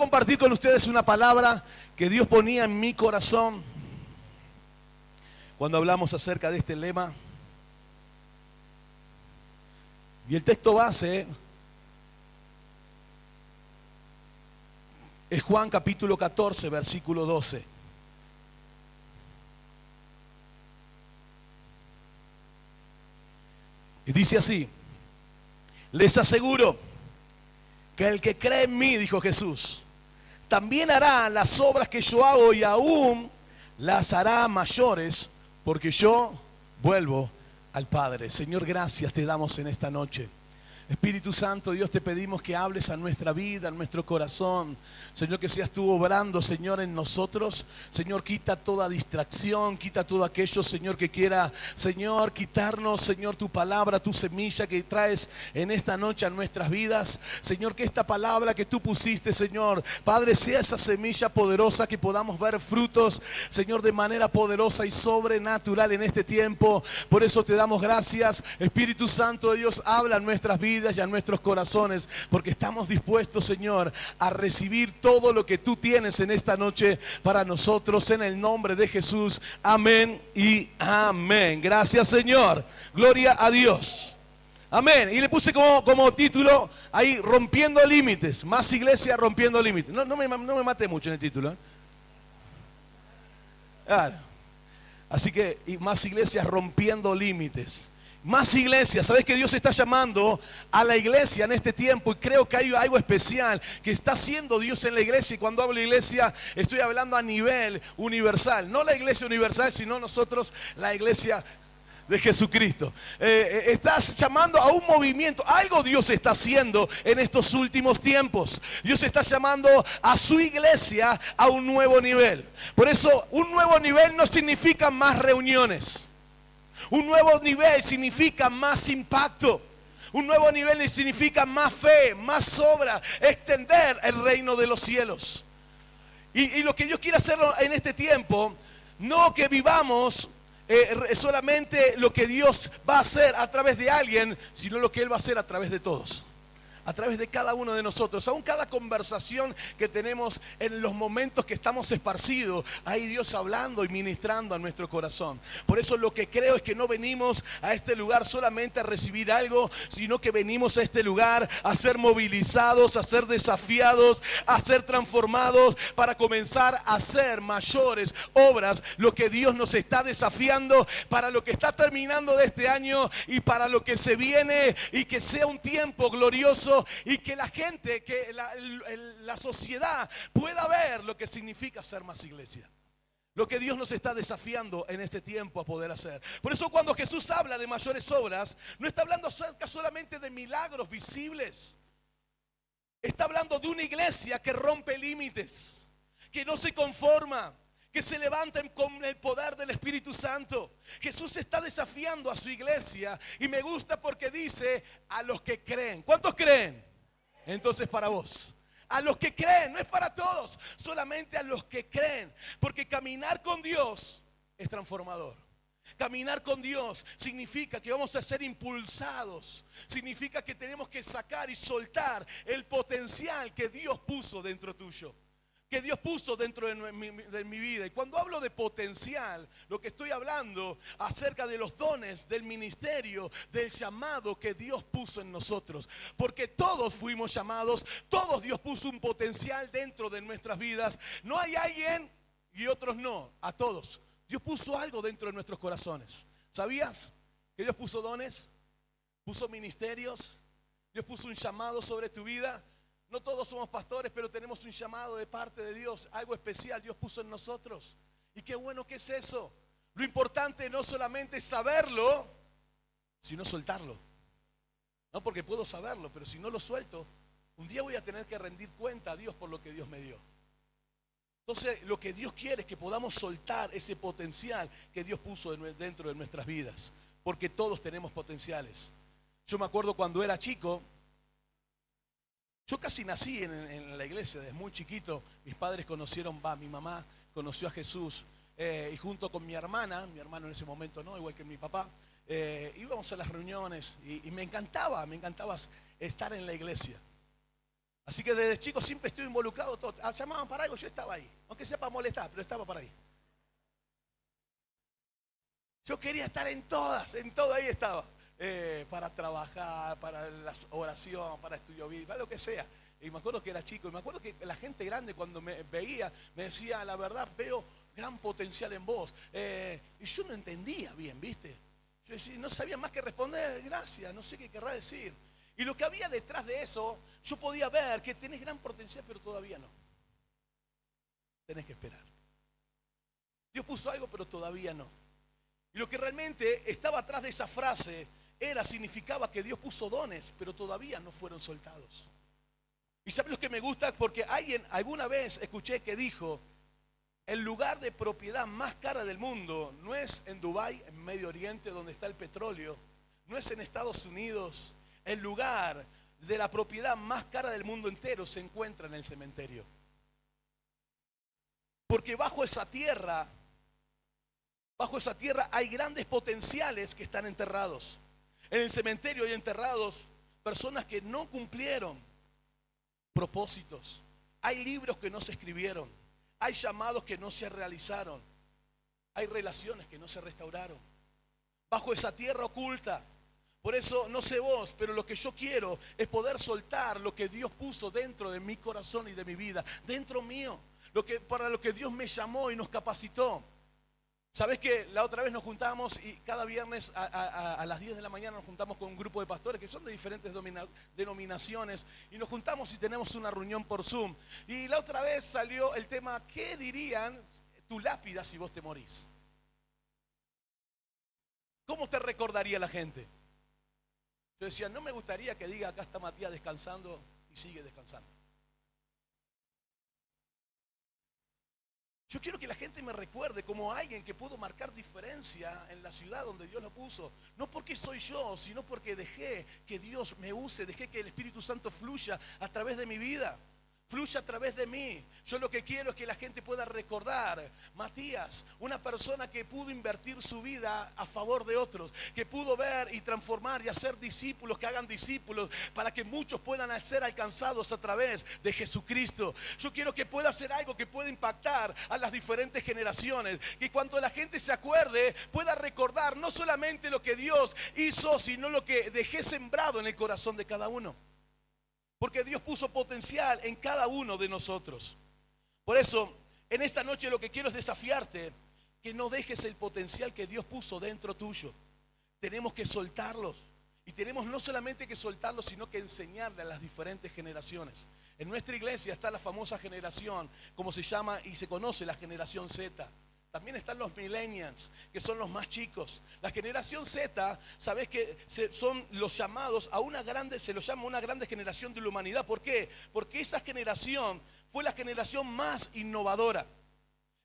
compartir con ustedes una palabra que Dios ponía en mi corazón cuando hablamos acerca de este lema. Y el texto base es Juan capítulo 14, versículo 12. Y dice así: les aseguro que el que cree en mí, dijo Jesús, también hará las obras que yo hago y aún las hará mayores, porque yo vuelvo al Padre. Señor, gracias te damos en esta noche. Espíritu Santo, Dios, te pedimos que hables a nuestra vida, a nuestro corazón. Señor, que seas tú obrando, Señor, en nosotros. Señor, quita toda distracción, quita todo aquello, Señor, que quiera, Señor, quitarnos, Señor, tu palabra, tu semilla que traes en esta noche a nuestras vidas. Señor, que esta palabra que tú pusiste, Señor, Padre, sea esa semilla poderosa, que podamos ver frutos, Señor, de manera poderosa y sobrenatural en este tiempo. Por eso te damos gracias. Espíritu Santo de Dios, habla en nuestras vidas y a nuestros corazones, porque estamos dispuestos, Señor, a recibir todo lo que tú tienes en esta noche para nosotros, en el nombre de Jesús. Amén y amén. Gracias, Señor. Gloria a Dios. Amén. Y le puse como título ahí: rompiendo límites. Más iglesia rompiendo límites. No me mate mucho en el título, ¿eh? Claro. Así que, y más iglesias rompiendo límites. Más iglesias. ¿Sabes que Dios está llamando a la iglesia en este tiempo? Y creo que hay algo especial que está haciendo Dios en la iglesia. Y cuando hablo de iglesia, estoy hablando a nivel universal. No la iglesia universal, sino nosotros, la iglesia de Jesucristo. Estás llamando a un movimiento. Algo Dios está haciendo en estos últimos tiempos. Dios está llamando a su iglesia a un nuevo nivel. Por eso, un nuevo nivel no significa más reuniones. Un nuevo nivel significa más impacto. Un nuevo nivel significa más fe, más obra, extender el reino de los cielos. Y lo que Dios quiere hacer en este tiempo, no que vivamos solamente lo que Dios va a hacer a través de alguien, sino lo que Él va a hacer a través de todos. A través de cada uno de nosotros, aún cada conversación que tenemos en los momentos que estamos esparcidos, hay Dios hablando y ministrando a nuestro corazón. Por eso lo que creo es que no venimos a este lugar solamente a recibir algo, sino que venimos a este lugar a ser movilizados, a ser desafiados, a ser transformados, para comenzar a hacer mayores obras. Lo que Dios nos está desafiando para lo que está terminando de este año y para lo que se viene, y que sea un tiempo glorioso. Y que la gente, que la sociedad pueda ver lo que significa ser más iglesia. Lo que Dios nos está desafiando en este tiempo a poder hacer. Por eso cuando Jesús habla de mayores obras, no está hablando acerca solamente de milagros visibles. Está hablando de una iglesia que rompe límites, que no se conforma, que se levanten con el poder del Espíritu Santo. Jesús está desafiando a su iglesia, y me gusta porque dice: a los que creen. ¿Cuántos creen? Entonces, para vos, a los que creen, no es para todos, solamente a los que creen, porque caminar con Dios es transformador. Caminar con Dios significa que vamos a ser impulsados, significa que tenemos que sacar y soltar el potencial que Dios puso dentro tuyo, que Dios puso dentro de mi vida. Y cuando hablo de potencial, lo que estoy hablando acerca de los dones, del ministerio, del llamado que Dios puso en nosotros. Porque todos fuimos llamados, todos Dios puso un potencial dentro de nuestras vidas. No hay alguien y otros no, a todos. Dios puso algo dentro de nuestros corazones. ¿Sabías que Dios puso dones? Puso ministerios. Dios puso un llamado sobre tu vida. No todos somos pastores, pero tenemos un llamado de parte de Dios. Algo especial Dios puso en nosotros. Y qué bueno que es eso. Lo importante no solamente es saberlo, sino soltarlo. No, porque puedo saberlo, pero si no lo suelto, un día voy a tener que rendir cuenta a Dios por lo que Dios me dio. Entonces, lo que Dios quiere es que podamos soltar ese potencial que Dios puso dentro de nuestras vidas. Porque todos tenemos potenciales. Yo me acuerdo cuando era chico. Yo casi nací en la iglesia, desde muy chiquito. Mis padres conocieron, mi mamá conoció a Jesús, y junto con mi hermano en ese momento no, igual que mi papá, íbamos a las reuniones y me encantaba estar en la iglesia. Así que desde chico siempre estuve involucrado. Todo. Llamaban para algo, yo estaba ahí. Aunque sea para molestar, pero estaba para ahí. Yo quería estar en todo ahí estaba. Para trabajar, para la oración, para estudio bíblico, para lo que sea. Y me acuerdo que era chico, y me acuerdo que la gente grande cuando me veía, me decía, la verdad, veo gran potencial en vos. Y yo no entendía bien, ¿viste? Yo no sabía más que responder, gracias, no sé qué querrá decir. Y lo que había detrás de eso, yo podía ver que tenés gran potencial, pero todavía no. Tenés que esperar. Dios puso algo, pero todavía no. Y lo que realmente estaba atrás de esa frase significaba que Dios puso dones, pero todavía no fueron soltados. ¿Y sabes lo que me gusta? Porque alguna vez escuché que dijo, el lugar de propiedad más cara del mundo no es en Dubái, en Medio Oriente, donde está el petróleo, no es en Estados Unidos. El lugar de la propiedad más cara del mundo entero se encuentra en el cementerio. Porque bajo esa tierra hay grandes potenciales que están enterrados. En el cementerio hay enterrados personas que no cumplieron propósitos. Hay libros que no se escribieron. Hay llamados que no se realizaron. Hay relaciones que no se restauraron. Bajo esa tierra oculta. Por eso, no sé vos, pero lo que yo quiero es poder soltar lo que Dios puso dentro de mi corazón y de mi vida. Dentro mío. Para lo que Dios me llamó y nos capacitó. Sabés que la otra vez nos juntamos y cada viernes a las 10 de la mañana nos juntamos con un grupo de pastores que son de diferentes denominaciones y nos juntamos y tenemos una reunión por Zoom. Y la otra vez salió el tema, ¿qué dirían tu lápida si vos te morís? ¿Cómo te recordaría la gente? Yo decía, no me gustaría que diga, acá está Matías descansando y sigue descansando. Yo quiero que la gente me recuerde como alguien que pudo marcar diferencia en la ciudad donde Dios lo puso. No porque soy yo, sino porque dejé que Dios me use, dejé que el Espíritu Santo fluya a través de mi vida. Fluye a través de mí. Yo lo que quiero es que la gente pueda recordar, Matías, una persona que pudo invertir su vida a favor de otros, que pudo ver y transformar y hacer discípulos, que hagan discípulos, para que muchos puedan ser alcanzados a través de Jesucristo. Yo quiero que pueda hacer algo que pueda impactar a las diferentes generaciones, que cuando la gente se acuerde, pueda recordar no solamente lo que Dios hizo, sino lo que dejé sembrado en el corazón de cada uno. Porque Dios puso potencial en cada uno de nosotros. Por eso, en esta noche lo que quiero es desafiarte, que no dejes el potencial que Dios puso dentro tuyo. Tenemos que soltarlos. Y tenemos no solamente que soltarlos, sino que enseñarle a las diferentes generaciones. En nuestra iglesia está la famosa generación, como se llama y se conoce, la generación Z. También están los millennials, que son los más chicos. La generación Z, sabés que son los llamados a una grande, se los llama una grande generación de la humanidad. ¿Por qué? Porque esa generación fue la generación más innovadora.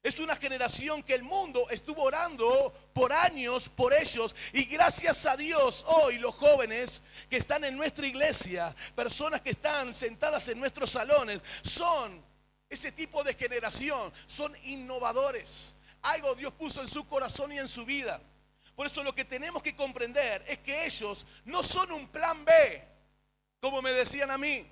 Es una generación que el mundo estuvo orando por años por ellos. Y gracias a Dios, hoy los jóvenes que están en nuestra iglesia, personas que están sentadas en nuestros salones, son ese tipo de generación, son innovadores. Algo Dios puso en su corazón y en su vida. Por eso lo que tenemos que comprender es que ellos no son un plan B, como me decían a mí.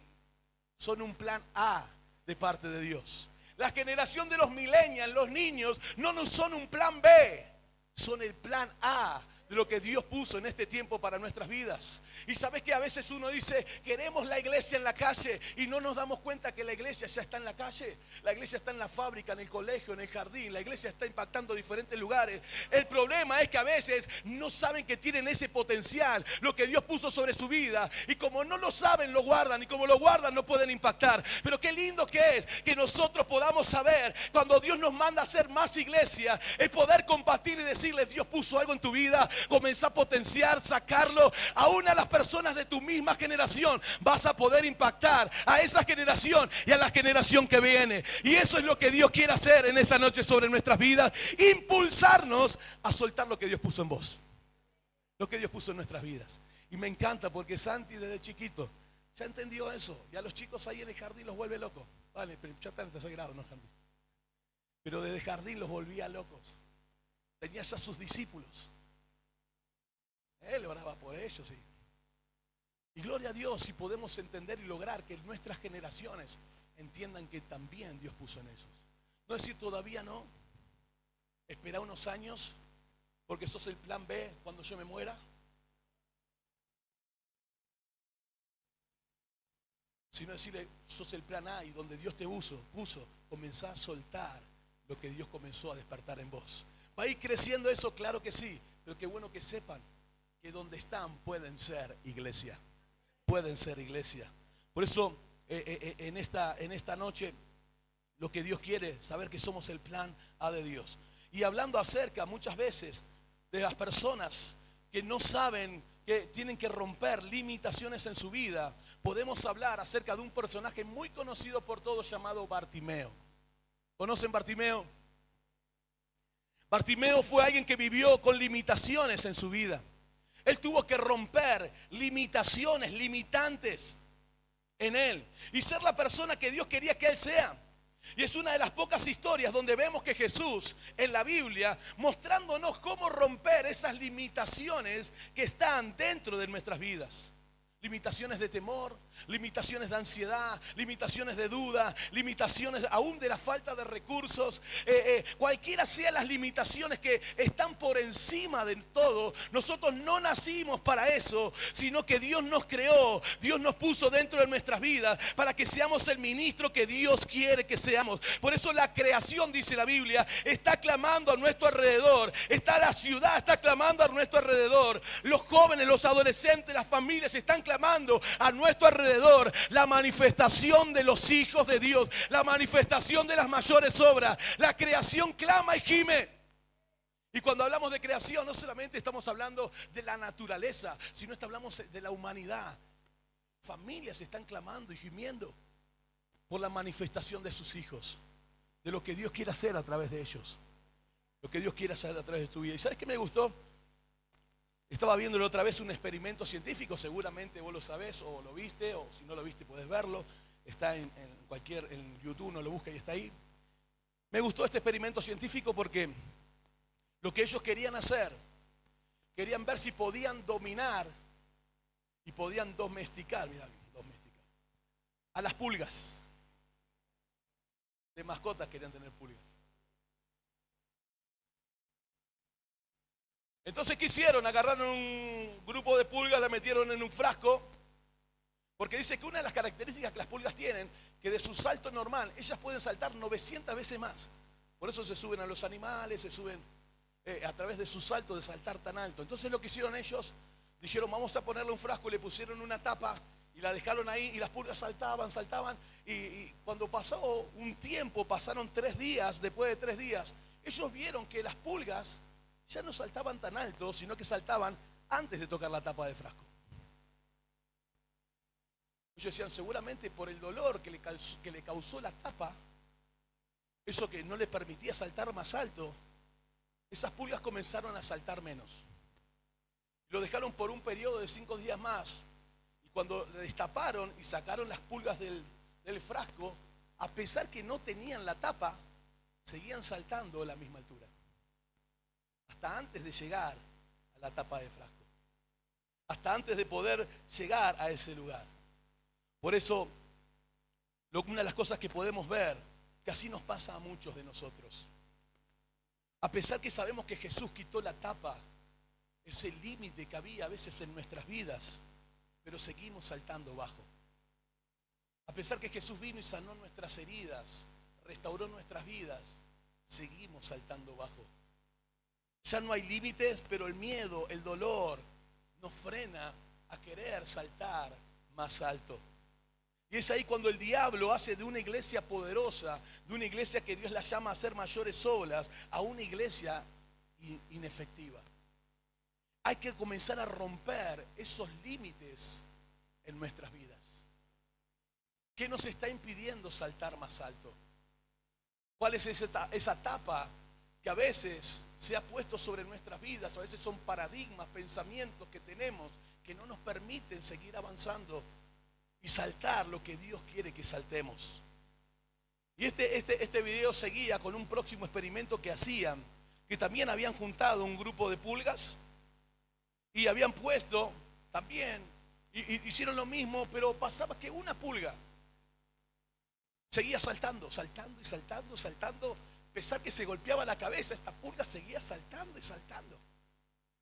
Son un plan A de parte de Dios. La generación de los millennials, los niños, no son un plan B. Son el plan A de lo que Dios puso en este tiempo para nuestras vidas. Y sabes que a veces uno dice, queremos la iglesia en la calle, y no nos damos cuenta que la iglesia ya está en la calle. La iglesia está en la fábrica, en el colegio, en el jardín. La iglesia está impactando diferentes lugares. El problema es que a veces no saben que tienen ese potencial, lo que Dios puso sobre su vida, y como no lo saben, lo guardan, y como lo guardan no pueden impactar. Pero qué lindo que es que nosotros podamos saber, cuando Dios nos manda a hacer más iglesia, el poder compartir y decirles, Dios puso algo en tu vida. Comenzá a potenciar, sacarlo. Aún a las personas de tu misma generación vas a poder impactar a esa generación y a la generación que viene. Y eso es lo que Dios quiere hacer en esta noche sobre nuestras vidas. Impulsarnos a soltar lo que Dios puso en vos, lo que Dios puso en nuestras vidas. Y me encanta porque Santi desde chiquito ya entendió eso. Y a los chicos ahí en el jardín los vuelve locos. Vale, pero ya están en tercer grado, no jardín. Pero desde jardín los volvía locos. Tenía ya sus discípulos. Él oraba por ellos, sí. Y gloria a Dios si podemos entender y lograr que nuestras generaciones entiendan que también Dios puso en esos. No decir todavía no, espera unos años porque sos el plan B cuando yo me muera. Sino decirle, sos el plan A y donde Dios te puso, comenzá a soltar lo que Dios comenzó a despertar en vos. ¿Va a ir creciendo eso? Claro que sí, pero qué bueno que sepan que donde están pueden ser iglesia. Pueden ser iglesia. Por eso en esta noche lo que Dios quiere, saber que somos el plan A de Dios. Y hablando acerca muchas veces de las personas que no saben que tienen que romper limitaciones en su vida, podemos hablar acerca de un personaje muy conocido por todos llamado Bartimeo. ¿Conocen Bartimeo? Bartimeo fue alguien que vivió con limitaciones en su vida. Él tuvo que romper limitaciones, limitantes en él y ser la persona que Dios quería que él sea. Y es una de las pocas historias donde vemos que Jesús en la Biblia mostrándonos cómo romper esas limitaciones que están dentro de nuestras vidas. Limitaciones de temor, limitaciones de ansiedad, limitaciones de duda, limitaciones aún de la falta de recursos, cualquiera sean las limitaciones que están por encima de todo. Nosotros no nacimos para eso, sino que Dios nos creó, Dios nos puso dentro de nuestras vidas para que seamos el ministro que Dios quiere que seamos. Por eso la creación, dice la Biblia, está clamando a nuestro alrededor, la ciudad está clamando a nuestro alrededor, los jóvenes, los adolescentes, las familias están clamando a nuestro alrededor la manifestación de los hijos de Dios, la manifestación de las mayores obras. La creación clama y gime. Y cuando hablamos de creación no solamente estamos hablando de la naturaleza, sino hablamos de la humanidad. Familias están clamando y gimiendo por la manifestación de sus hijos, de lo que Dios quiere hacer a través de ellos, lo que Dios quiere hacer a través de tu vida. ¿Y sabes qué me gustó? Estaba viéndolo otra vez, un experimento científico, seguramente vos lo sabés o lo viste, o si no lo viste podés verlo, está en YouTube, no lo busca y está ahí. Me gustó este experimento científico porque lo que ellos querían hacer, querían ver si podían dominar y podían domesticar a las pulgas. De mascotas querían tener pulgas. Entonces, ¿qué hicieron? Agarraron un grupo de pulgas, la metieron en un frasco, porque dice que una de las características que las pulgas tienen, que de su salto normal, ellas pueden saltar 900 veces más. Por eso se suben a los animales, se suben a través de su salto de saltar tan alto. Entonces lo que hicieron ellos, dijeron vamos a ponerle un frasco, le pusieron una tapa y la dejaron ahí y las pulgas saltaban y cuando pasó un tiempo, pasaron 3 días, después de 3 días, ellos vieron que las pulgas ya no saltaban tan alto, sino que saltaban antes de tocar la tapa del frasco. Ellos decían, seguramente por el dolor que le causó la tapa, eso que no le permitía saltar más alto, esas pulgas comenzaron a saltar menos. Lo dejaron por un periodo de 5 días más. Y cuando le destaparon y sacaron las pulgas del frasco, a pesar que no tenían la tapa, seguían saltando a la misma altura. Hasta antes de llegar a la tapa del frasco. Hasta antes de poder llegar a ese lugar. Por eso, una de las cosas que podemos ver, que así nos pasa a muchos de nosotros. A pesar que sabemos que Jesús quitó la tapa, ese límite que había a veces en nuestras vidas, pero seguimos saltando bajo. A pesar que Jesús vino y sanó nuestras heridas, restauró nuestras vidas, seguimos saltando bajo. Ya no hay límites, pero el miedo, el dolor nos frena a querer saltar más alto. Y es ahí cuando el diablo hace de una iglesia poderosa, de una iglesia que Dios la llama a hacer mayores obras, a una iglesia inefectiva. Hay que comenzar a romper esos límites en nuestras vidas. ¿Qué nos está impidiendo saltar más alto? ¿Cuál es esa tapa que a veces se ha puesto sobre nuestras vidas? A veces son paradigmas, pensamientos que tenemos que no nos permiten seguir avanzando y saltar lo que Dios quiere que saltemos. Y este video seguía con un próximo experimento que hacían, que también habían juntado un grupo de pulgas y habían puesto también Y hicieron lo mismo, pero pasaba que una pulga seguía saltando, saltando y saltando, saltando. A pesar que se golpeaba la cabeza, esta pulga seguía saltando y saltando.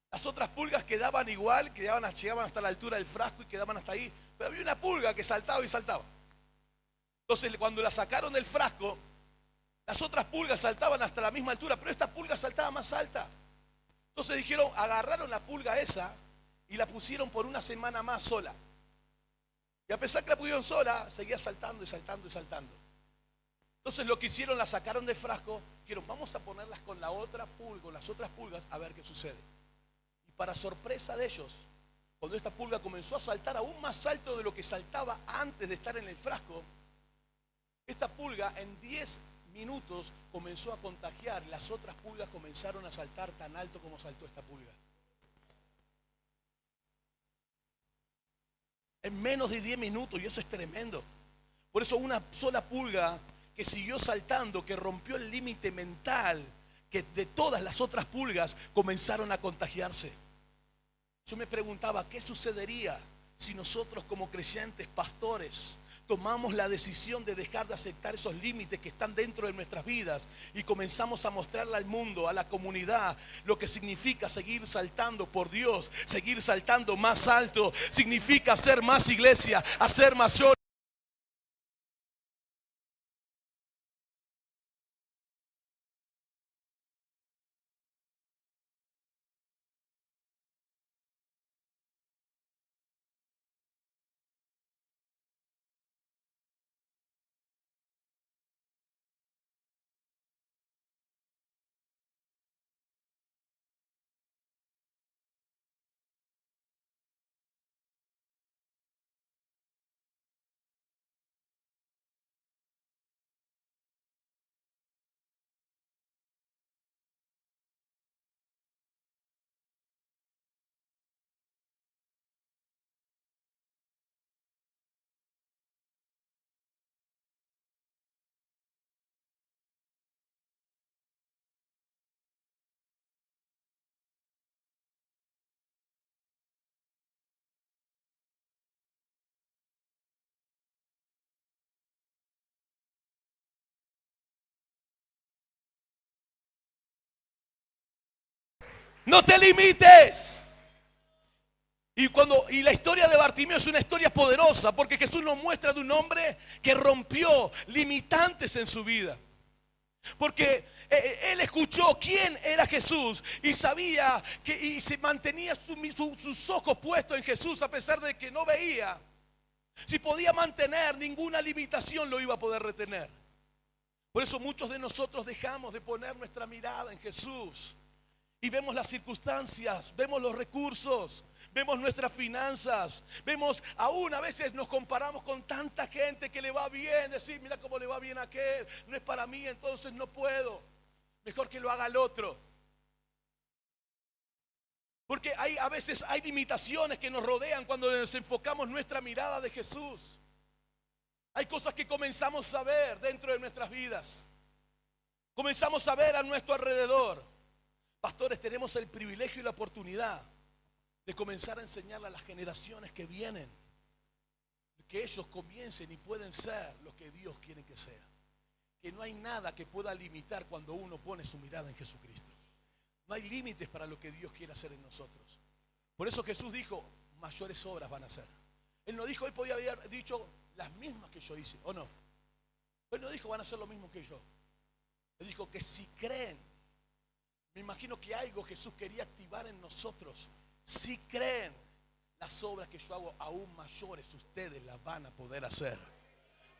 Las otras pulgas quedaban igual, llegaban hasta la altura del frasco y quedaban hasta ahí. Pero había una pulga que saltaba y saltaba. Entonces cuando la sacaron del frasco, las otras pulgas saltaban hasta la misma altura, pero esta pulga saltaba más alta. Entonces dijeron, agarraron la pulga esa y la pusieron por una semana más sola. Y a pesar que la pusieron sola, seguía saltando y saltando y saltando. Entonces lo que hicieron, la sacaron del frasco, dijeron, vamos a ponerlas con la otra pulga, con las otras pulgas, a ver qué sucede. Y para sorpresa de ellos, cuando esta pulga comenzó a saltar aún más alto de lo que saltaba antes de estar en el frasco, esta pulga en 10 minutos comenzó a contagiar y las otras pulgas comenzaron a saltar tan alto como saltó esta pulga. En menos de 10 minutos, y eso es tremendo. Por eso una sola pulga que siguió saltando, que rompió el límite mental, que de todas las otras pulgas comenzaron a contagiarse. Yo me preguntaba, ¿qué sucedería si nosotros como creyentes, pastores, tomamos la decisión de dejar de aceptar esos límites que están dentro de nuestras vidas y comenzamos a mostrarle al mundo, a la comunidad, lo que significa seguir saltando por Dios, seguir saltando más alto, significa hacer más iglesia, hacer mayor. No te limites. Y la historia de Bartimeo es una historia poderosa porque Jesús nos muestra de un hombre que rompió limitantes en su vida. Porque él escuchó quién era Jesús y sabía y se mantenía sus ojos puestos en Jesús a pesar de que no veía. Si podía mantener, ninguna limitación lo iba a poder retener. Por eso muchos de nosotros dejamos de poner nuestra mirada en Jesús. Y vemos las circunstancias, vemos los recursos, vemos nuestras finanzas, vemos, aún a veces nos comparamos con tanta gente que le va bien, decir, mira cómo le va bien a aquel, no es para mí, entonces no puedo, mejor que lo haga el otro. Porque a veces hay limitaciones que nos rodean cuando desenfocamos nuestra mirada de Jesús. Hay cosas que comenzamos a ver dentro de nuestras vidas, comenzamos a ver a nuestro alrededor. Pastores, tenemos el privilegio y la oportunidad de comenzar a enseñarle a las generaciones que vienen que ellos comiencen y pueden ser lo que Dios quiere que sea. Que no hay nada que pueda limitar cuando uno pone su mirada en Jesucristo. No hay límites para lo que Dios quiere hacer en nosotros. Por eso Jesús dijo, mayores obras van a hacer. Él no dijo, él podía haber dicho las mismas que yo hice, ¿o no? Él no dijo, van a hacer lo mismo que yo. Él dijo que si creen. Me imagino que algo Jesús quería activar en nosotros. Si creen, las obras que yo hago aún mayores, ustedes las van a poder hacer.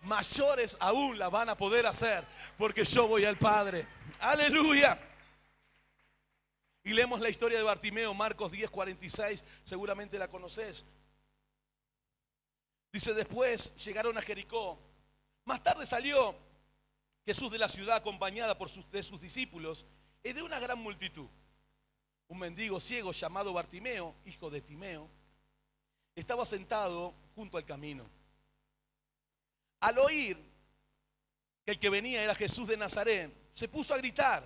Mayores aún las van a poder hacer, porque yo voy al Padre. ¡Aleluya! Y leemos la historia de Bartimeo, Marcos 10:46, seguramente la conoces. Dice, después llegaron a Jericó. Más tarde salió Jesús de la ciudad acompañada de sus discípulos y de una gran multitud. Un mendigo ciego llamado Bartimeo, hijo de Timeo, estaba sentado junto al camino. Al oír que el que venía era Jesús de Nazaret, se puso a gritar,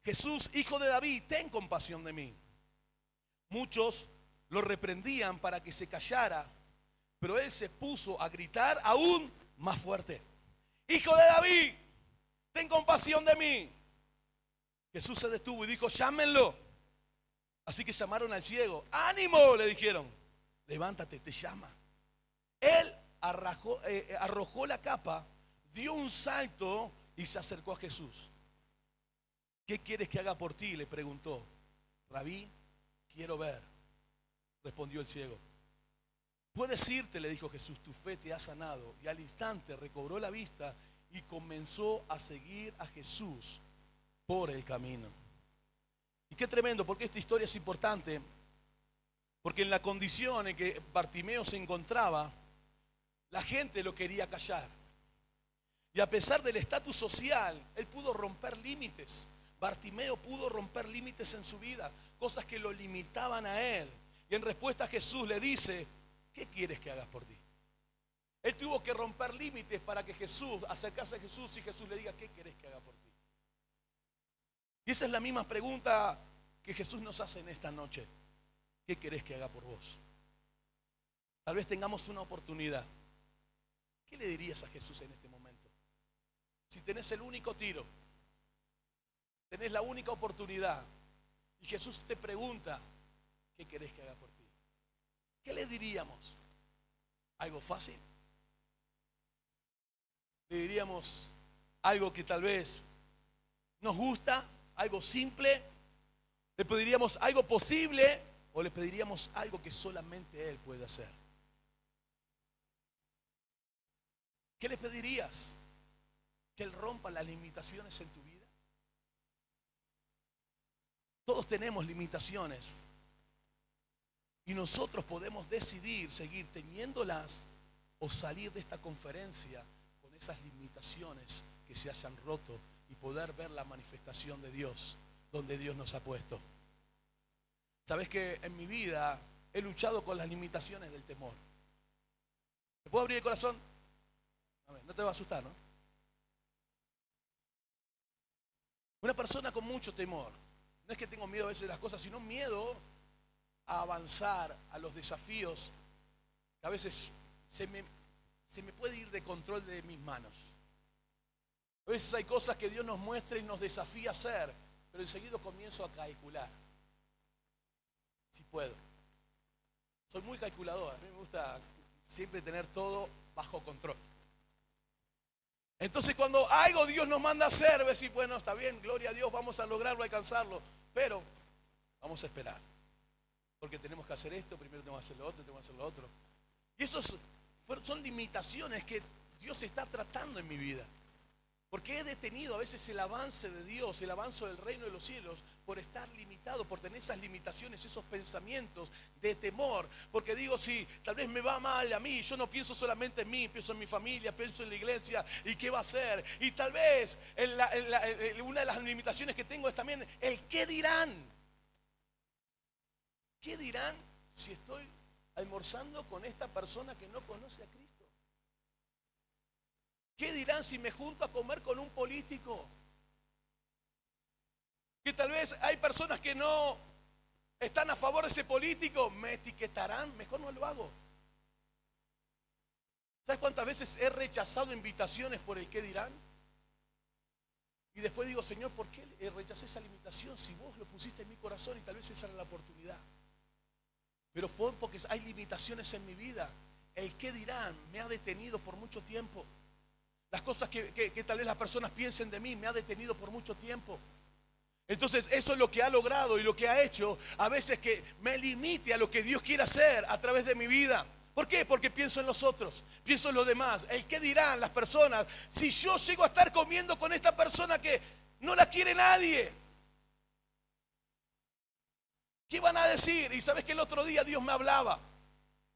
Jesús, hijo de David, ten compasión de mí. Muchos lo reprendían para que se callara, Pero él se puso a gritar aún más fuerte: Hijo de David, ten compasión de mí. Jesús se detuvo y dijo: llámenlo. Así que llamaron al ciego. ánimo, le dijeron, levántate, te llama. Él arrojó la capa, dio un salto y se acercó a Jesús. ¿Qué quieres que haga por ti?, le preguntó. Rabí, quiero ver, respondió el ciego. Puedes irte, le dijo Jesús, tu fe te ha sanado. Y al instante recobró la vista y comenzó a seguir a Jesús por el camino. Y qué tremendo, porque esta historia es importante, porque en la condición en que Bartimeo se encontraba, la gente lo quería callar. Y a pesar del estatus social, él pudo romper límites. Bartimeo pudo romper límites en su vida, cosas que lo limitaban a él. Y en respuesta a Jesús le dice: ¿qué quieres que hagas por ti? Él tuvo que romper límites para que Jesús, acercarse a Jesús y Jesús le diga: ¿qué querés que haga por ti? Y esa es la misma pregunta que Jesús nos hace en esta noche. ¿Qué querés que haga por vos? Tal vez tengamos una oportunidad. ¿Qué le dirías a Jesús en este momento? Si tenés el único tiro, tenés la única oportunidad, y Jesús te pregunta: ¿qué querés que haga por ti? ¿Qué le diríamos? ¿Algo fácil? ¿Le diríamos algo que tal vez nos gusta? ¿Algo simple? ¿Le pediríamos algo posible? ¿O le pediríamos algo que solamente Él puede hacer? ¿Qué le pedirías? ¿Que Él rompa las limitaciones en tu vida? Todos tenemos limitaciones. Y nosotros podemos decidir seguir teniéndolas o salir de esta conferencia con esas limitaciones que se hayan roto y poder ver la manifestación de Dios donde Dios nos ha puesto. Sabes que en mi vida he luchado con las limitaciones del temor. ¿Me puedo abrir el corazón? A ver, no te va a asustar, ¿no? Una persona con mucho temor. No es que tengo miedo a veces de las cosas, sino miedo a avanzar a los desafíos que a veces se me puede ir de control de mis manos. A veces hay cosas que Dios nos muestra y nos desafía a hacer, pero enseguida comienzo a calcular. Si puedo. Soy muy calculador, a mí me gusta siempre tener todo bajo control. Entonces cuando algo Dios nos manda a hacer, decir, bueno, está bien, gloria a Dios, vamos a lograrlo, alcanzarlo, pero vamos a esperar. Porque tenemos que hacer esto, primero tenemos que hacer lo otro, tenemos que hacer lo otro. Y esos son limitaciones que Dios está tratando en mi vida. Porque he detenido a veces el avance de Dios, el avance del reino de los cielos, por estar limitado, por tener esas limitaciones, esos pensamientos de temor. Porque digo, si tal vez me va mal a mí, yo no pienso solamente en mí, pienso en mi familia, pienso en la iglesia, y qué va a ser. Y tal vez una de las limitaciones que tengo es también el qué dirán. ¿Qué dirán si estoy almorzando con esta persona que no conoce a Cristo? ¿Qué dirán si me junto a comer con un político? Que tal vez hay personas que no están a favor de ese político, me etiquetarán, mejor no lo hago. ¿Sabes cuántas veces he rechazado invitaciones por el qué dirán? Y después digo, Señor, ¿por qué rechacé esa limitación si vos lo pusiste en mi corazón y tal vez esa era la oportunidad? Pero fue porque hay limitaciones en mi vida. El qué dirán me ha detenido por mucho tiempo. Las cosas que tal vez las personas piensen de mí me ha detenido por mucho tiempo. Entonces eso es lo que ha logrado y lo que ha hecho a veces que me limite a lo que Dios quiere hacer a través de mi vida. ¿Por qué? Porque pienso en los otros, pienso en los demás. El qué dirán las personas si yo llego a estar comiendo con esta persona que no la quiere nadie. ¿Qué van a decir? Y sabes que el otro día Dios me hablaba.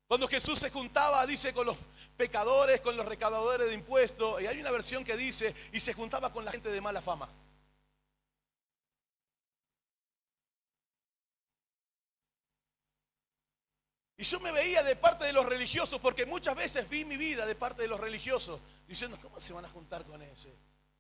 Cuando Jesús se juntaba, dice, con los pecadores, con los recaudadores de impuestos. Y hay una versión que dice, y se juntaba con la gente de mala fama. Y yo me veía de parte de los religiosos, porque muchas veces vi mi vida de parte de los religiosos, diciendo, ¿cómo se van a juntar con ese?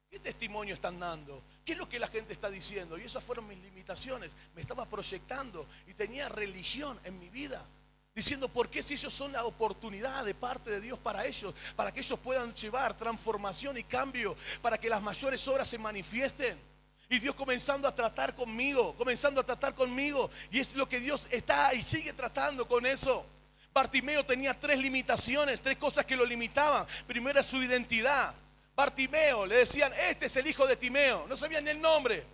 ¿Qué testimonio están dando? ¿Qué es lo que la gente está diciendo? Y esas fueron mis limitaciones. Me estaba proyectando y tenía religión en mi vida. diciendo, ¿por qué si ellos son la oportunidad de parte de Dios para ellos? Para que ellos puedan llevar transformación y cambio, para que las mayores obras se manifiesten. Y Dios comenzando a tratar conmigo, y es lo que Dios está y sigue tratando con eso. Bartimeo tenía 3 limitaciones, 3 cosas que lo limitaban. Primero es su identidad. Bartimeo, le decían, este es el hijo de Timeo, no sabían ni el nombre.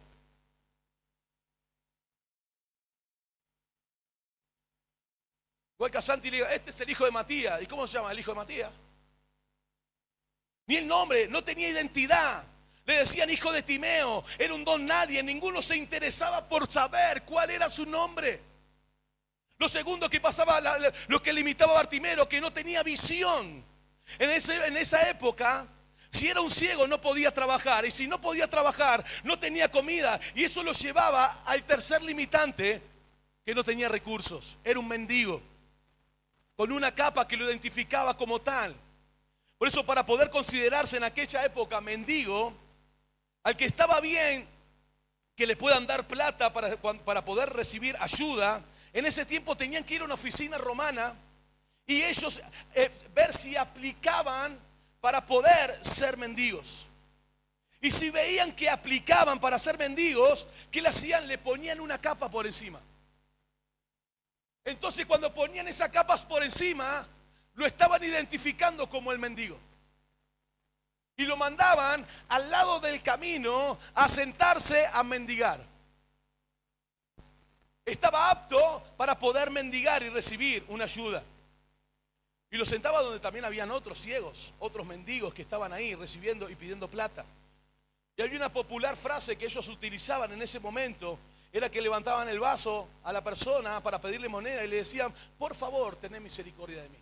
Igual que a Santi le diga, este es el hijo de Matías. ¿Y cómo se llama el hijo de Matías? Ni el nombre, no tenía identidad. Le decían hijo de Timeo, era un don nadie, ninguno se interesaba por saber cuál era su nombre. Lo segundo que pasaba, lo que limitaba a Bartimeo, que no tenía visión. En esa época, si era un ciego no podía trabajar, y si no podía trabajar no tenía comida, y eso lo llevaba al tercer limitante, que no tenía recursos, era un mendigo, con una capa que lo identificaba como tal. Por eso, para poder considerarse en aquella época mendigo, al que estaba bien que le puedan dar plata para poder recibir ayuda, en ese tiempo tenían que ir a una oficina romana y ellos ver si aplicaban para poder ser mendigos. Y si veían que aplicaban para ser mendigos, ¿qué le hacían? Le ponían una capa por encima. Entonces, cuando ponían esas capas por encima, lo estaban identificando como el mendigo. Y lo mandaban al lado del camino a sentarse a mendigar. Estaba apto para poder mendigar y recibir una ayuda. Y lo sentaba donde también habían otros ciegos, otros mendigos que estaban ahí recibiendo y pidiendo plata. Y había una popular frase que ellos utilizaban en ese momento, era que levantaban el vaso a la persona para pedirle moneda y le decían, por favor, tené misericordia de mí.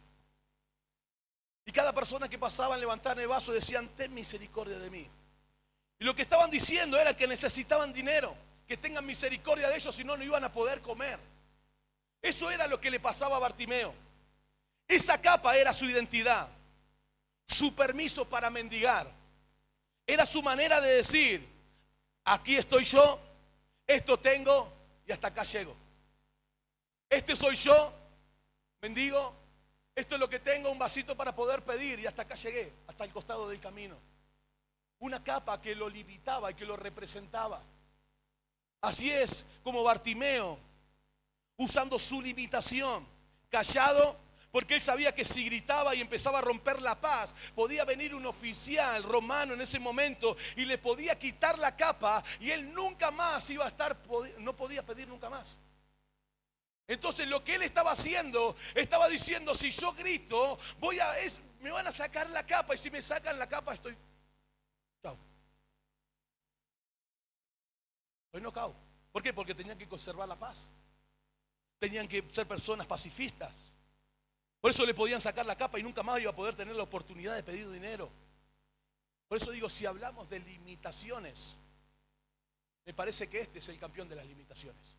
Y cada persona que pasaban levantaban el vaso decían, ten misericordia de mí. Y lo que estaban diciendo era que necesitaban dinero, que tengan misericordia de ellos, si no, no iban a poder comer. Eso era lo que le pasaba a Bartimeo. Esa capa era su identidad, su permiso para mendigar. Era su manera de decir, aquí estoy yo, esto tengo y hasta acá llego. Este soy yo, mendigo. Esto es lo que tengo, un vasito para poder pedir y hasta acá llegué, hasta el costado del camino. Una capa que lo limitaba y que lo representaba. Así es como Bartimeo, usando su limitación, callado, porque él sabía que si gritaba y empezaba a romper la paz, podía venir un oficial romano en ese momento y le podía quitar la capa y él nunca más iba a estar, no podía pedir nunca más. Entonces lo que él estaba haciendo, estaba diciendo, si yo grito, me van a sacar la capa, y si me sacan la capa estoy, chao. Estoy nocao. ¿Por qué? Porque tenían que conservar la paz. Tenían que ser personas pacifistas. Por eso le podían sacar la capa y nunca más iba a poder tener la oportunidad de pedir dinero. Por eso digo, si hablamos de limitaciones, me parece que este es el campeón de las limitaciones.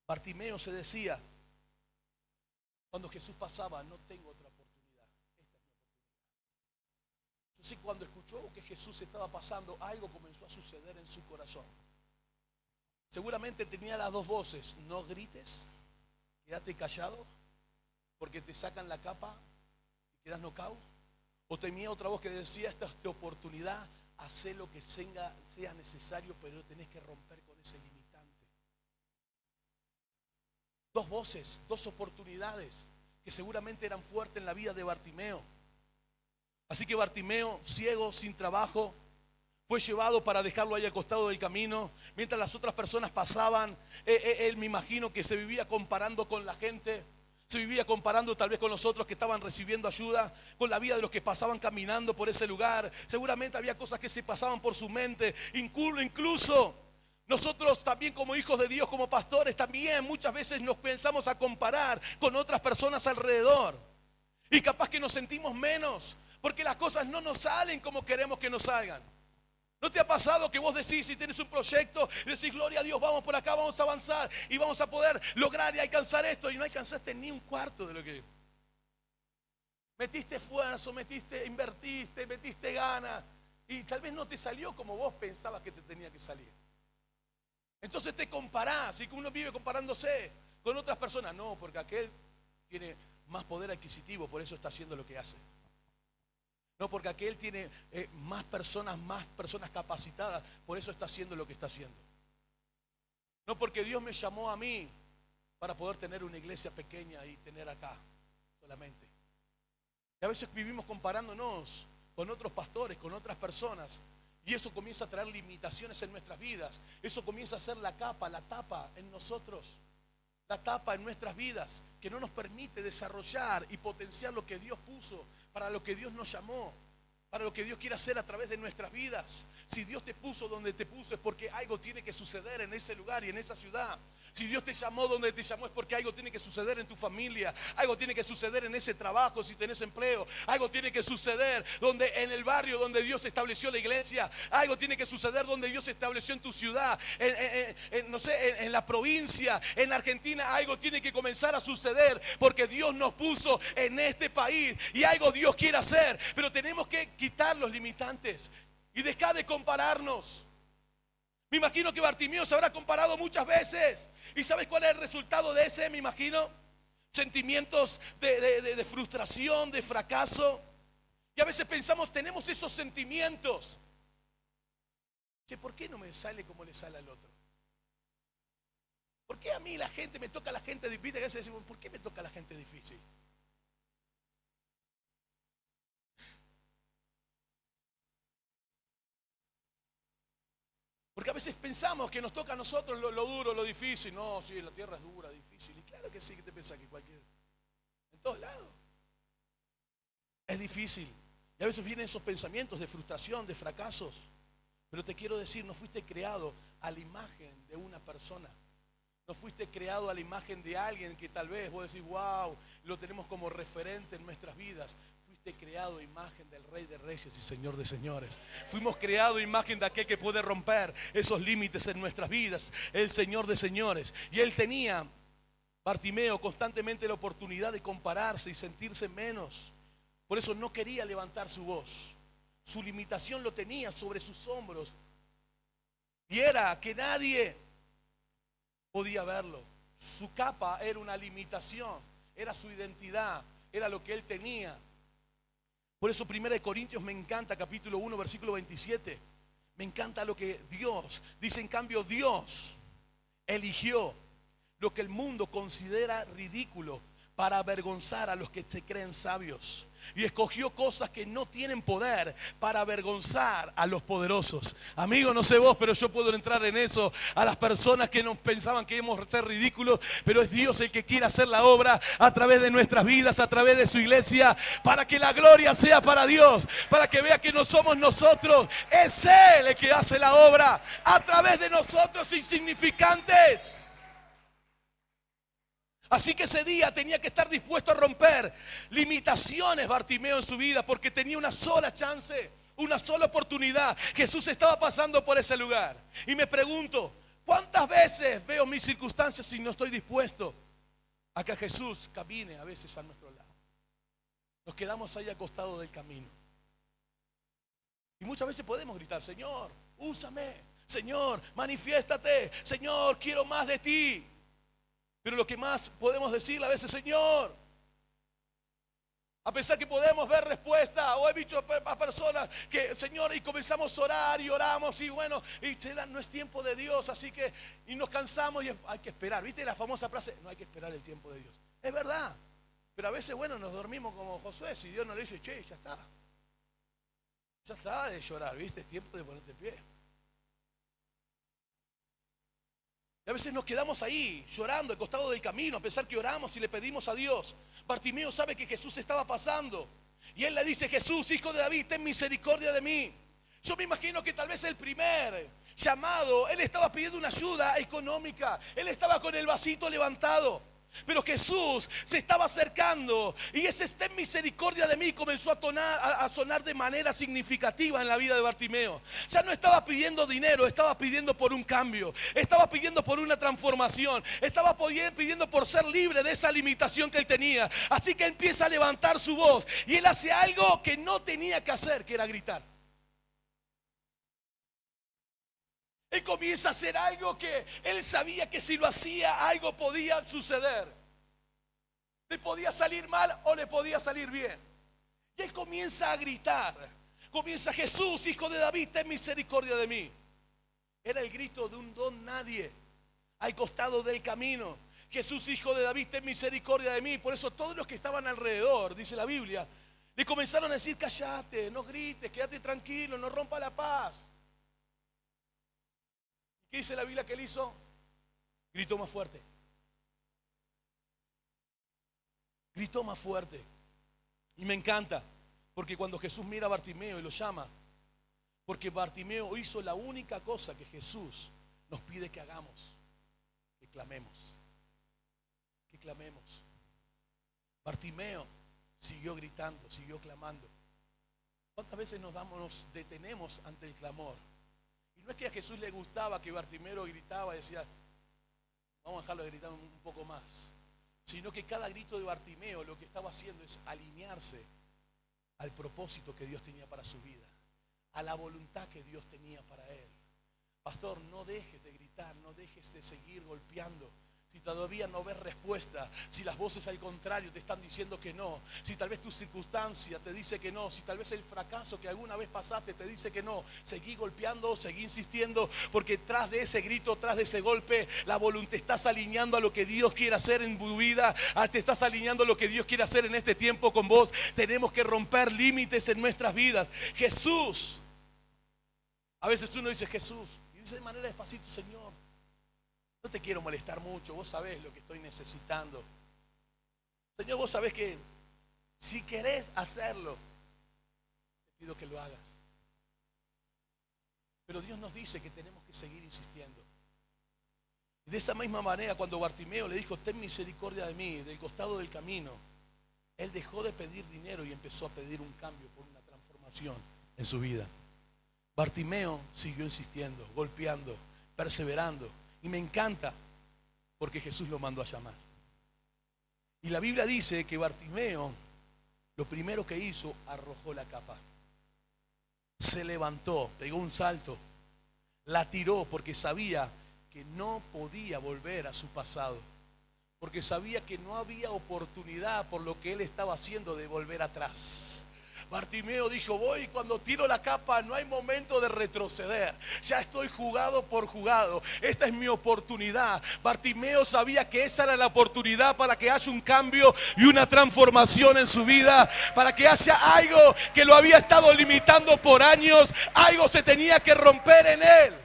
Bartimeo se decía, cuando Jesús pasaba, no tengo otra oportunidad, esta es mi oportunidad. Entonces, cuando escuchó que Jesús estaba pasando, algo comenzó a suceder en su corazón. Seguramente tenía las dos voces, no grites, quédate callado, porque te sacan la capa y quedas nocao. O tenía otra voz que decía, esta es tu oportunidad, haz lo que sea necesario, pero tenés que romper con ese limitante. Dos voces, dos oportunidades que seguramente eran fuertes en la vida de Bartimeo. Así que Bartimeo, ciego, sin trabajo, fue llevado para dejarlo ahí al costado del camino. Mientras las otras personas pasaban, él me imagino que se vivía comparando con la gente. Se vivía comparando tal vez con los otros que estaban recibiendo ayuda, con la vida de los que pasaban caminando por ese lugar. Seguramente había cosas que se pasaban por su mente, incluso nosotros también como hijos de Dios, como pastores, también muchas veces nos pensamos a comparar con otras personas alrededor. Y capaz que nos sentimos menos, porque las cosas no nos salen como queremos que nos salgan. ¿No te ha pasado que vos decís, si tienes un proyecto, decís, gloria a Dios, vamos por acá, vamos a avanzar y vamos a poder lograr y alcanzar esto, y no alcanzaste ni un cuarto de lo que metiste esfuerzo, invertiste, metiste ganas, y tal vez no te salió como vos pensabas que te tenía que salir? Entonces te comparás, y uno vive comparándose. Con otras personas, no, porque aquel tiene más poder adquisitivo, por eso está haciendo lo que hace. No, porque aquel tiene más personas capacitadas, por eso está haciendo lo que está haciendo. No, porque Dios me llamó a mí para poder tener una iglesia pequeña y tener acá solamente. Y a veces vivimos comparándonos con otros pastores, con otras personas, y eso comienza a traer limitaciones en nuestras vidas. Eso comienza a ser la tapa en nosotros, la tapa en nuestras vidas, que no nos permite desarrollar y potenciar lo que Dios puso, para lo que Dios nos llamó, para lo que Dios quiere hacer a través de nuestras vidas. Si Dios te puso donde te puso, es porque algo tiene que suceder en ese lugar y en esa ciudad. Si Dios te llamó donde te llamó, es porque algo tiene que suceder en tu familia, algo tiene que suceder en ese trabajo, si tenés empleo, algo tiene que suceder en el barrio donde Dios estableció la iglesia, algo tiene que suceder donde Dios estableció en tu ciudad, no sé, en la provincia, en Argentina, algo tiene que comenzar a suceder, porque Dios nos puso en este país y algo Dios quiere hacer, pero tenemos que quitar los limitantes y dejar de compararnos. Me imagino que Bartimeo se habrá comparado muchas veces. ¿Y sabes cuál es el resultado de ese? Me imagino sentimientos de frustración, de fracaso. Y a veces pensamos, tenemos esos sentimientos. Che, ¿por qué no me sale como le sale al otro? ¿Por qué a mí me toca la gente difícil? A veces decimos, ¿por qué me toca la gente difícil? Porque a veces pensamos que nos toca a nosotros lo duro, lo difícil. No, sí, la tierra es dura, difícil. Y claro que sí, que te pensás que en todos lados es difícil. Y a veces vienen esos pensamientos de frustración, de fracasos. Pero te quiero decir, no fuiste creado a la imagen de una persona. No fuiste creado a la imagen de alguien que tal vez vos decís, wow, lo tenemos como referente en nuestras vidas. Fuiste creado a imagen del Rey de Reyes y Señor de Señores. Fuimos creados a imagen de aquel que puede romper esos límites en nuestras vidas, el Señor de Señores. Y él tenía, Bartimeo, constantemente la oportunidad de compararse y sentirse menos. Por eso no quería levantar su voz. Su limitación lo tenía sobre sus hombros. Y era que nadie podía verlo. Su capa era una limitación, era su identidad, era lo que él tenía. Por eso 1 Corintios me encanta, capítulo 1, versículo 27. Me encanta lo que Dios dice. En cambio, Dios eligió lo que el mundo considera ridículo para avergonzar a los que se creen sabios. Y escogió cosas que no tienen poder para avergonzar a los poderosos. Amigo, no sé vos, pero yo puedo entrar en eso. A las personas que nos pensaban que íbamos a ser ridículos, pero es Dios el que quiere hacer la obra a través de nuestras vidas, a través de su iglesia, para que la gloria sea para Dios, para que vea que no somos nosotros, es Él el que hace la obra a través de nosotros insignificantes. Así que ese día tenía que estar dispuesto a romper limitaciones Bartimeo en su vida, porque tenía una sola chance, una sola oportunidad. Jesús estaba pasando por ese lugar. Y me pregunto, ¿cuántas veces veo mis circunstancias y no estoy dispuesto a que Jesús camine a veces a nuestro lado? Nos quedamos ahí acostados del camino. Y muchas veces podemos gritar, Señor, úsame. Señor, manifiéstate. Señor, quiero más de ti. Pero lo que más podemos decirle a veces, Señor, a pesar que podemos ver respuesta, o he dicho a personas que, Señor, y comenzamos a orar y oramos y bueno, y no es tiempo de Dios, así que, y nos cansamos y hay que esperar. ¿Viste la famosa frase? No hay que esperar el tiempo de Dios. Es verdad, pero a veces, bueno, nos dormimos como Josué, si Dios nos le dice, che, ya está de llorar, ¿viste? Es tiempo de ponerte en pie. Y a veces nos quedamos ahí, llorando, al costado del camino, a pesar que oramos y le pedimos a Dios. Bartimeo sabe que Jesús estaba pasando. Y él le dice, Jesús, hijo de David, ten misericordia de mí. Yo me imagino que tal vez el primer llamado, él estaba pidiendo una ayuda económica. Él estaba con el vasito levantado. Pero Jesús se estaba acercando y ese ten misericordia de mí comenzó a sonar de manera significativa en la vida de Bartimeo. Ya no estaba pidiendo dinero, estaba pidiendo por un cambio, estaba pidiendo por una transformación, estaba pidiendo por ser libre de esa limitación que él tenía. Así que empieza a levantar su voz y él hace algo que no tenía que hacer, que era gritar. Él comienza a hacer algo que él sabía que si lo hacía algo podía suceder. Le podía salir mal o le podía salir bien. Y él comienza a gritar. Comienza: Jesús, hijo de David, ten misericordia de mí. Era el grito de un don nadie al costado del camino. Jesús, hijo de David, ten misericordia de mí. Por eso todos los que estaban alrededor, dice la Biblia, le comenzaron a decir: cállate, no grites, quédate tranquilo, no rompa la paz. ¿Qué dice la Biblia que él hizo? Gritó más fuerte. Gritó más fuerte. Y me encanta, porque cuando Jesús mira a Bartimeo y lo llama, porque Bartimeo hizo la única cosa que Jesús nos pide que hagamos: que clamemos. Que clamemos. Bartimeo siguió gritando, siguió clamando. ¿Cuántas veces nos detenemos ante el clamor? Y no es que a Jesús le gustaba que Bartimeo gritaba y decía: vamos a dejarlo de gritar un poco más. Sino que cada grito de Bartimeo lo que estaba haciendo es alinearse al propósito que Dios tenía para su vida, a la voluntad que Dios tenía para él. Pastor, no dejes de gritar, no dejes de seguir golpeando. Si todavía no ves respuesta, si las voces al contrario te están diciendo que no, si tal vez tu circunstancia te dice que no, si tal vez el fracaso que alguna vez pasaste te dice que no, seguí golpeando, seguí insistiendo, porque tras de ese grito, tras de ese golpe, la voluntad, te estás alineando a lo que Dios quiere hacer en tu vida, te estás alineando a lo que Dios quiere hacer en este tiempo con vos. Tenemos que romper límites en nuestras vidas. Jesús, a veces uno dice Jesús, y dice de manera despacito: Señor, no te quiero molestar mucho, vos sabés lo que estoy necesitando. Señor, vos sabés que si querés hacerlo, te pido que lo hagas. Pero Dios nos dice que tenemos que seguir insistiendo. Y de esa misma manera, cuando Bartimeo le dijo: ten misericordia de mí, del costado del camino, él dejó de pedir dinero y empezó a pedir un cambio por una transformación en su vida. Bartimeo siguió insistiendo, golpeando, perseverando. Y me encanta porque Jesús lo mandó a llamar. Y la Biblia dice que Bartimeo, lo primero que hizo, arrojó la capa. Se levantó, pegó un salto, la tiró porque sabía que no podía volver a su pasado. Porque sabía que no había oportunidad por lo que él estaba haciendo de volver atrás. Bartimeo dijo: voy, cuando tiro la capa no hay momento de retroceder. Ya estoy jugado por jugado. Esta es mi oportunidad. Bartimeo sabía que esa era la oportunidad para que haya un cambio y una transformación en su vida. Para que haya algo que lo había estado limitando por años. Algo se tenía que romper en él.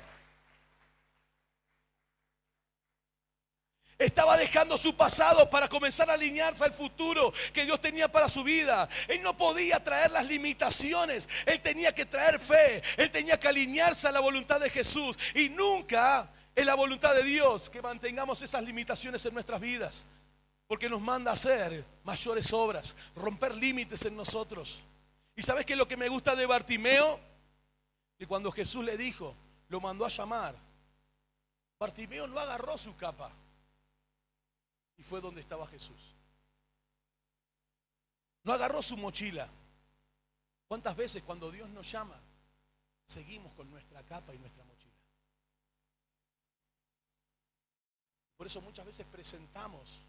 Estaba dejando su pasado para comenzar a alinearse al futuro que Dios tenía para su vida. Él no podía traer las limitaciones. Él tenía que traer fe. Él tenía que alinearse a la voluntad de Jesús. Y nunca es la voluntad de Dios que mantengamos esas limitaciones en nuestras vidas. Porque nos manda a hacer mayores obras, romper límites en nosotros. ¿Y sabes qué es lo que me gusta de Bartimeo? Que cuando Jesús le dijo, lo mandó a llamar, Bartimeo no agarró su capa. Y fue donde estaba Jesús. No agarró su mochila. ¿Cuántas veces cuando Dios nos llama, seguimos con nuestra capa y nuestra mochila? Por eso muchas veces presentamos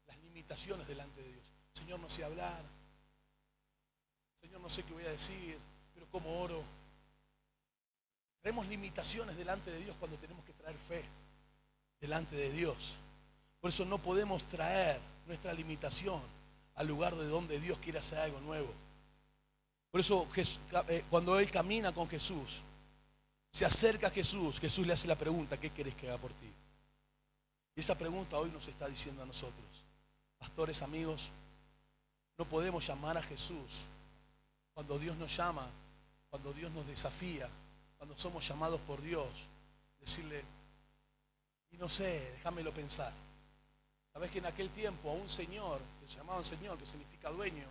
las limitaciones delante de Dios. Señor, no sé hablar. Señor, no sé qué voy a decir, pero cómo oro. Traemos limitaciones delante de Dios cuando tenemos que traer fe delante de Dios. Por eso no podemos traer nuestra limitación al lugar de donde Dios quiere hacer algo nuevo. Por eso cuando él camina con Jesús, se acerca a Jesús, Jesús le hace la pregunta: ¿qué querés que haga por ti? Y esa pregunta hoy nos está diciendo a nosotros, pastores, amigos, no podemos llamar a Jesús cuando Dios nos llama, cuando Dios nos desafía, cuando somos llamados por Dios, decirle, y no sé, déjamelo pensar. Sabes que en aquel tiempo a un señor, que se llamaba señor, que significa dueño,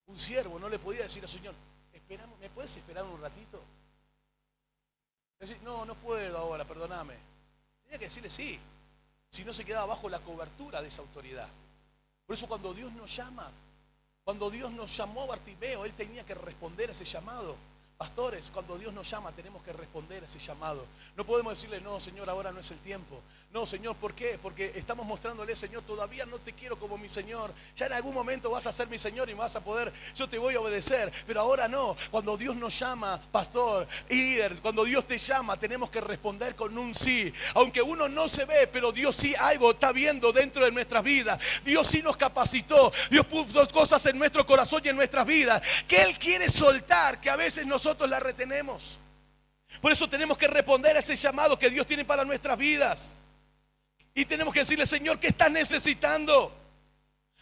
un siervo no le podía decir al Señor: ¿me puedes esperar un ratito? Decir, no puedo ahora, perdóname. Tenía que decirle sí, si no se quedaba bajo la cobertura de esa autoridad. Por eso cuando Dios nos llama, cuando Dios nos llamó a Bartimeo, él tenía que responder a ese llamado, Pastores, cuando Dios nos llama tenemos que responder a ese llamado. No podemos decirle, no, Señor, ahora no es el tiempo. No, Señor, ¿por qué? Porque estamos mostrándole, Señor, todavía no te quiero como mi Señor. Ya en algún momento vas a ser mi Señor y me vas a poder, yo te voy a obedecer. Pero ahora no. Cuando Dios nos llama, pastor y líder, cuando Dios te llama, tenemos que responder con un sí. Aunque uno no se ve, pero Dios sí algo está viendo dentro de nuestras vidas. Dios sí nos capacitó. Dios puso cosas en nuestro corazón y en nuestras vidas que Él quiere soltar, que a veces nosotros la retenemos. Por eso tenemos que responder a ese llamado que Dios tiene para nuestras vidas. Y tenemos que decirle, Señor, ¿qué estás necesitando?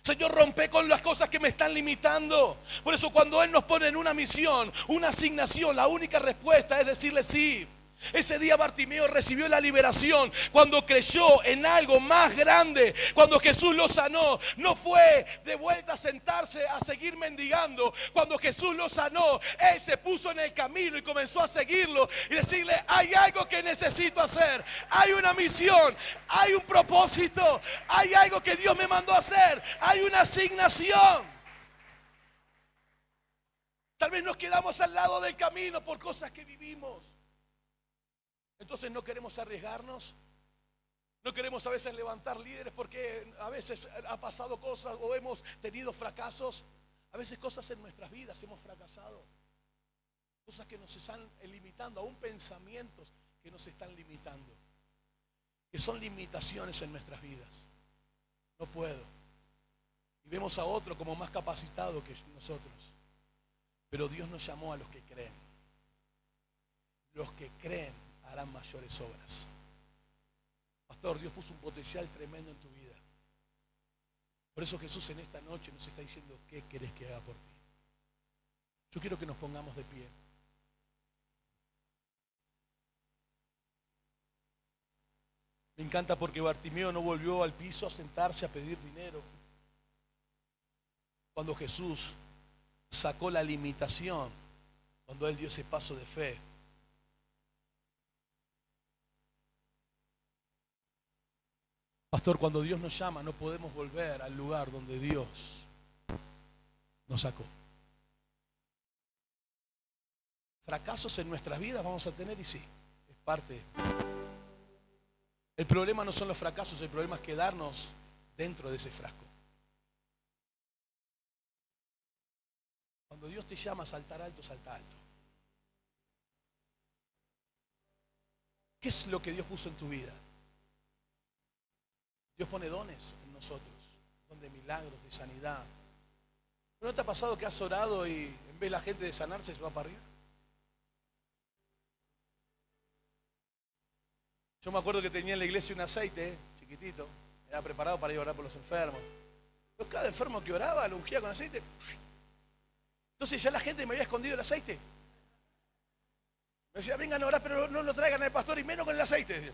Señor, rompe con las cosas que me están limitando. Por eso cuando Él nos pone en una misión, una asignación, la única respuesta es decirle sí. Ese día Bartimeo recibió la liberación cuando creyó en algo más grande. Cuando Jesús lo sanó, no fue de vuelta a sentarse a seguir mendigando. Cuando Jesús lo sanó, Él se puso en el camino y comenzó a seguirlo y decirle, hay algo que necesito hacer, hay una misión, hay un propósito, hay algo que Dios me mandó a hacer, hay una asignación. Tal vez nos quedamos al lado del camino por cosas que vivimos. Entonces no queremos arriesgarnos, no queremos a veces levantar líderes porque a veces ha pasado cosas o hemos tenido fracasos. A veces cosas en nuestras vidas hemos fracasado, cosas que nos están limitando, aún pensamientos que nos están limitando, que son limitaciones en nuestras vidas. No puedo. Y vemos a otro como más capacitado que nosotros. Pero Dios nos llamó a los que creen. Los que creen harán mayores obras. Pastor, Dios puso un potencial tremendo en tu vida. Por eso Jesús en esta noche nos está diciendo, ¿qué querés que haga por ti? Yo quiero que nos pongamos de pie. Me encanta porque Bartimeo no volvió al piso a sentarse a pedir dinero. Cuando Jesús sacó la limitación, cuando Él dio ese paso de fe. Pastor, cuando Dios nos llama no podemos volver al lugar donde Dios nos sacó. Fracasos en nuestras vidas vamos a tener y sí, es parte. El problema no son los fracasos, el problema es quedarnos dentro de ese frasco. Cuando Dios te llama a saltar alto, salta alto. ¿Qué es lo que Dios puso en tu vida? Dios pone dones en nosotros, don de milagros, de sanidad. ¿No te ha pasado que has orado y en vez de la gente de sanarse se va para arriba? Yo me acuerdo que tenía en la iglesia un aceite chiquitito, era preparado para ir a orar por los enfermos. Yo cada enfermo que oraba lo ungía con aceite. Entonces ya la gente me había escondido el aceite. Me decía, vengan a orar, pero no lo traigan al pastor y menos con el aceite.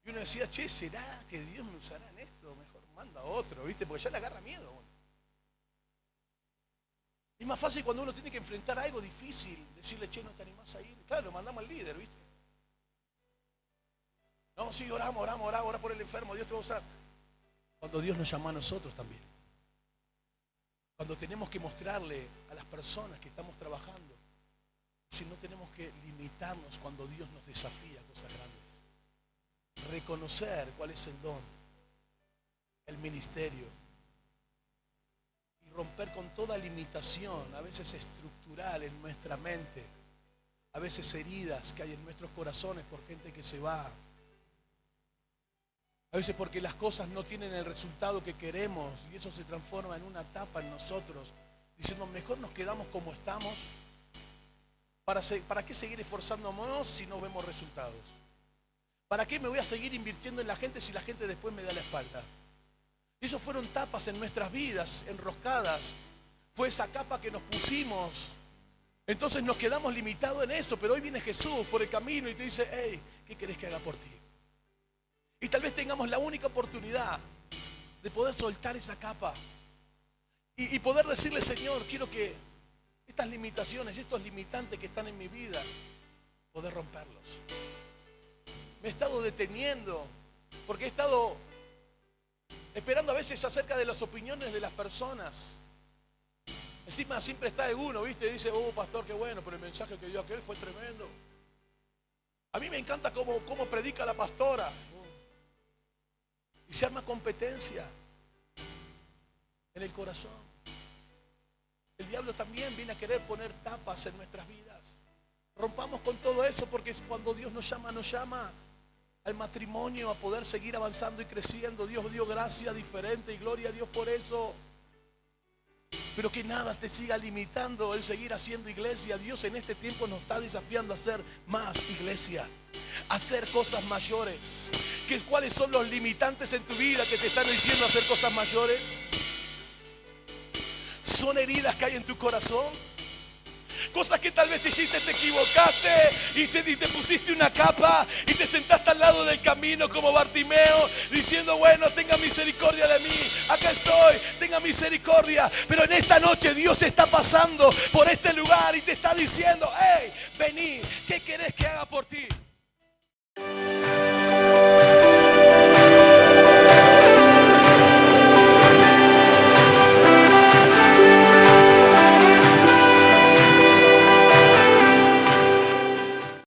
Y uno decía, che, ¿será que Dios me usará en esto? Mejor manda a otro, ¿viste? Porque ya le agarra miedo. Es más fácil cuando uno tiene que enfrentar algo difícil, decirle, che, no te animás a ir. Claro, lo mandamos al líder, ¿viste? No, sí, orá por el enfermo, Dios te va a usar. Cuando Dios nos llama a nosotros también. Cuando tenemos que mostrarle a las personas que estamos trabajando, si no tenemos que limitarnos cuando Dios nos desafía a cosas grandes. Reconocer cuál es el don, el ministerio. Y romper con toda limitación, a veces estructural en nuestra mente. A veces heridas que hay en nuestros corazones por gente que se va. A veces porque las cosas no tienen el resultado que queremos y eso se transforma en una etapa en nosotros, diciendo mejor nos quedamos como estamos. ¿Para qué seguir esforzándonos si no vemos resultados? ¿Para qué me voy a seguir invirtiendo en la gente si la gente después me da la espalda? Esas fueron tapas en nuestras vidas, enroscadas. Fue esa capa que nos pusimos. Entonces nos quedamos limitados en eso, pero hoy viene Jesús por el camino y te dice, hey, ¿qué querés que haga por ti? Y tal vez tengamos la única oportunidad de poder soltar esa capa y poder decirle, Señor, quiero que estas limitaciones, estos limitantes que están en mi vida, poder romperlos. Me he estado deteniendo porque he estado esperando a veces acerca de las opiniones de las personas. Encima siempre está uno, ¿viste? Y dice, oh, pastor, qué bueno, pero el mensaje que dio aquel fue tremendo. A mí me encanta cómo predica la pastora. Y se arma competencia en el corazón. El diablo también viene a querer poner tapas en nuestras vidas. Rompamos con todo eso, porque es cuando Dios nos llama al matrimonio, a poder seguir avanzando y creciendo. Dios dio gracia diferente y gloria a Dios por eso. Pero que nada te siga limitando el seguir haciendo iglesia. Dios en este tiempo nos está desafiando a hacer más iglesia, a hacer cosas mayores. ¿Cuáles son los limitantes en tu vida que te están diciendo hacer cosas mayores? ¿Son heridas que hay en tu corazón? Cosas que tal vez hiciste, te equivocaste y te pusiste una capa y te sentaste al lado del camino como Bartimeo, diciendo, bueno, tenga misericordia de mí, acá estoy, tenga misericordia. Pero en esta noche Dios está pasando por este lugar y te está diciendo, hey, vení, ¿qué querés que haga por ti?